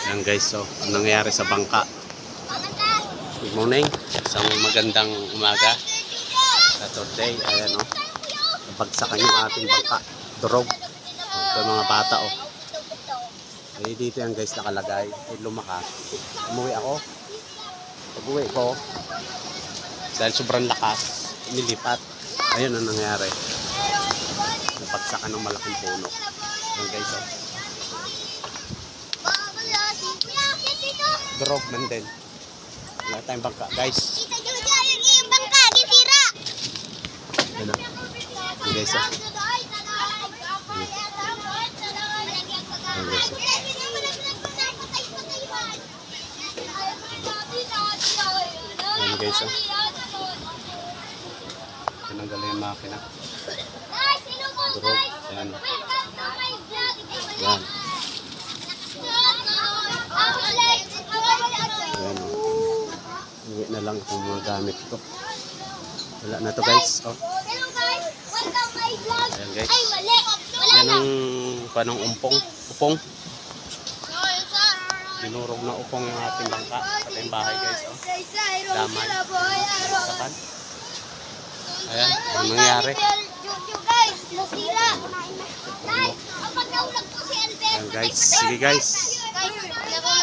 Ayan guys, so ang nangyayari sa bangka. Good morning, isang magandang umaga. Saturday, ayan o. Nabagsakan yung ating bangka. Durog. Ito mga bata o. Ay dito yan guys nakalagay. Ay lumakas. Umuwi ako. Pag-uwi ko, dahil sobrang lakas, nilipat. Ayun ang nangyayari. Nabagsakan ng malaking puno. Ayan guys o. Durog man din. Wala tayong bangka guys. Yung bangka, gisira. Ano? Ayan guys o. Ayan guys o. Ayan guys o. Tinanggal yung makina. Durog. Ayan. Ayan. Ayan o. Uwi na lang kung mga gamit ko. Wala na to guys. Oh. Ayan guys. Yan ang panong upong. Dinurog na upong yung ating bangka. Pati yung bahay guys. Oh. Damay. Sakan. Ayan. Ang nangyari. Ayan guys. Sige guys.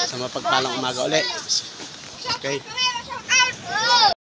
Sa mapagpalang umaga ulit. Okay.